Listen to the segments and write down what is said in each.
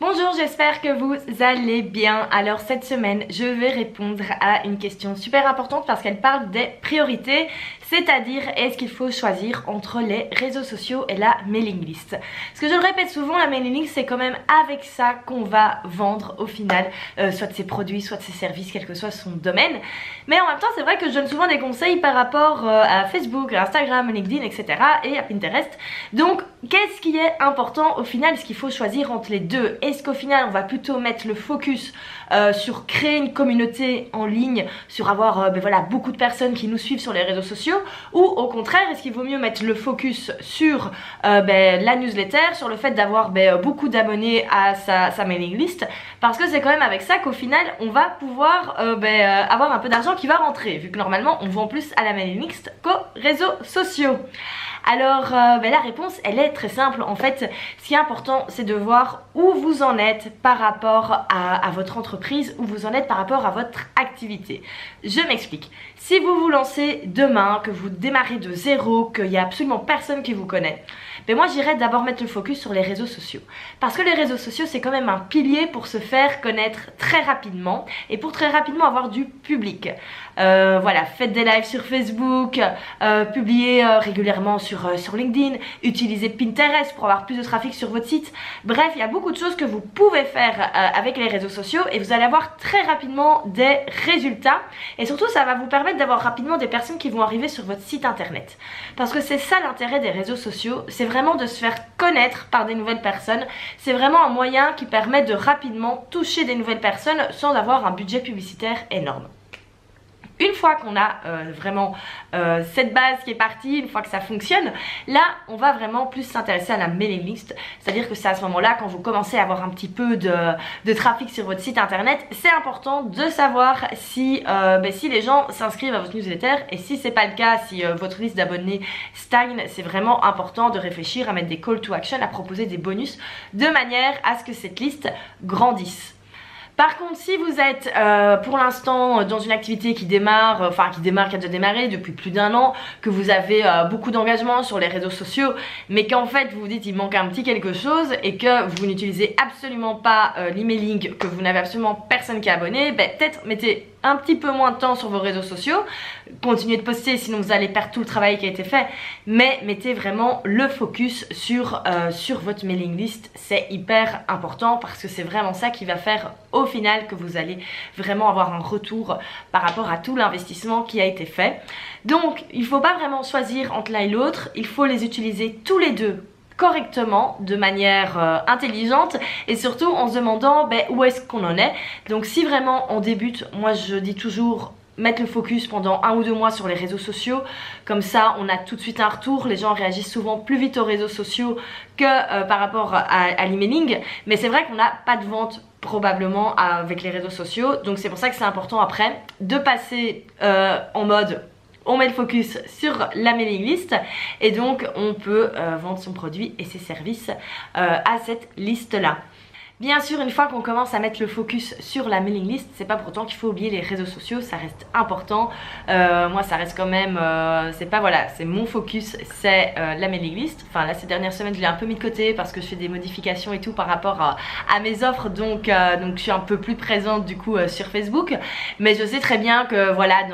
Bonjour, j'espère que vous allez bien. Alors cette semaine, je vais répondre à une question super importante parce qu'elle parle des priorités, c'est-à-dire est-ce qu'il faut choisir entre les réseaux sociaux et la mailing list. Parce que je le répète souvent, la mailing list c'est quand même avec ça qu'on va vendre au final, soit de ses produits, soit de ses services, quel que soit son domaine. Mais en même temps, c'est vrai que je donne souvent des conseils par rapport à Facebook, à Instagram, LinkedIn, etc. et à Pinterest. Donc, qu'est-ce qui est important au final? Est-ce qu'il faut choisir entre les deux? Est-ce qu'au final on va plutôt mettre le focus sur créer une communauté en ligne, sur avoir beaucoup de personnes qui nous suivent sur les réseaux sociaux, ou au contraire est-ce qu'il vaut mieux mettre le focus sur la newsletter, sur le fait d'avoir beaucoup d'abonnés à sa mailing list, parce que c'est quand même avec ça qu'au final on va pouvoir avoir un peu d'argent qui va rentrer, vu que normalement on vend plus à la mailing list qu'aux réseaux sociaux. Alors la réponse elle est très simple. En fait, ce qui est important c'est de voir où vous en êtes par rapport à votre entreprise, où vous en êtes par rapport à votre activité. Je m'explique. Si vous vous lancez demain, que vous démarrez de zéro, qu'il n'y a absolument personne qui vous connaît, moi j'irais d'abord mettre le focus sur les réseaux sociaux. Parce que les réseaux sociaux c'est quand même un pilier pour se faire connaître très rapidement et pour très rapidement avoir du public. Voilà, faites des lives sur Facebook, publiez régulièrement sur LinkedIn, utilisez Pinterest pour avoir plus de trafic sur votre site. Bref, il y a beaucoup de choses que vous pouvez faire avec les réseaux sociaux et vous allez avoir très rapidement des résultats. Et surtout, ça va vous permettre d'avoir rapidement des personnes qui vont arriver sur votre site internet. Parce que c'est ça l'intérêt des réseaux sociaux, c'est vraiment de se faire connaître par des nouvelles personnes. C'est vraiment un moyen qui permet de rapidement toucher des nouvelles personnes sans avoir un budget publicitaire énorme. Une fois qu'on a vraiment cette base qui est partie, une fois que ça fonctionne, là on va vraiment plus s'intéresser à la mailing list. C'est-à-dire que c'est à ce moment-là, quand vous commencez à avoir un petit peu de trafic sur votre site internet, c'est important de savoir si les gens s'inscrivent à votre newsletter, et si c'est pas le cas, si votre liste d'abonnés stagne, c'est vraiment important de réfléchir à mettre des call to action, à proposer des bonus de manière à ce que cette liste grandisse. Par contre, si vous êtes pour l'instant dans une activité qui démarre, qui a déjà démarré depuis plus d'1 an, que vous avez beaucoup d'engagement sur les réseaux sociaux, mais qu'en fait vous vous dites il manque un petit quelque chose et que vous n'utilisez absolument pas l'emailing, que vous n'avez absolument personne qui est abonné, peut-être mettez un petit peu moins de temps sur vos réseaux sociaux, continuez de poster sinon vous allez perdre tout le travail qui a été fait, mais mettez vraiment le focus sur votre mailing list. C'est hyper important parce que c'est vraiment ça qui va faire au final que vous allez vraiment avoir un retour par rapport à tout l'investissement qui a été fait. Donc il ne faut pas vraiment choisir entre l'un et l'autre, il faut les utiliser tous les deux correctement, de manière intelligente, et surtout en se demandant où est-ce qu'on en est. Donc si vraiment on débute, moi je dis toujours mettre le focus pendant 1 ou 2 mois sur les réseaux sociaux, comme ça on a tout de suite un retour. Les gens réagissent souvent plus vite aux réseaux sociaux que par rapport à l'emailing, mais c'est vrai qu'on n'a pas de vente probablement avec les réseaux sociaux, donc c'est pour ça que c'est important après de passer en mode on met le focus sur la mailing list, et donc on peut vendre son produit et ses services à cette liste là. Bien sûr, une fois qu'on commence à mettre le focus sur la mailing list, c'est pas pour autant qu'il faut oublier les réseaux sociaux, ça reste important. Moi ça reste quand même, c'est mon focus, c'est la mailing list. Enfin là ces dernières semaines je l'ai un peu mis de côté parce que je fais des modifications et tout par rapport à mes offres, donc je suis un peu plus présente du coup sur Facebook. Mais je sais très bien que voilà,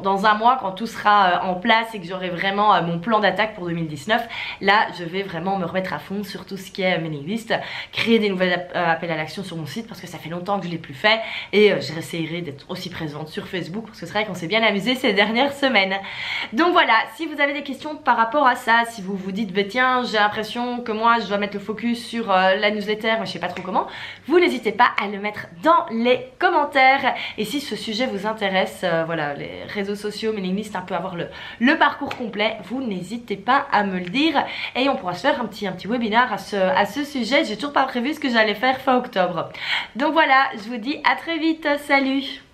dans 1 mois, quand tout sera en place et que j'aurai vraiment mon plan d'attaque pour 2019, là je vais vraiment me remettre à fond sur tout ce qui est mailing list, créer des nouvelles appel à l'action sur mon site parce que ça fait longtemps que je l'ai plus fait, et j'essaierai d'être aussi présente sur Facebook parce que c'est vrai qu'on s'est bien amusé ces dernières semaines. Donc voilà, si vous avez des questions par rapport à ça, si vous vous dites tiens j'ai l'impression que moi je dois mettre le focus sur la newsletter mais je sais pas trop comment, vous n'hésitez pas à le mettre dans les commentaires. Et si ce sujet vous intéresse, voilà, les réseaux sociaux, mailing list, un peu avoir le parcours complet, vous n'hésitez pas à me le dire et on pourra se faire un petit webinaire à ce sujet. J'ai toujours pas prévu ce que j'allais faire fin octobre. Donc voilà, je vous dis à très vite, salut!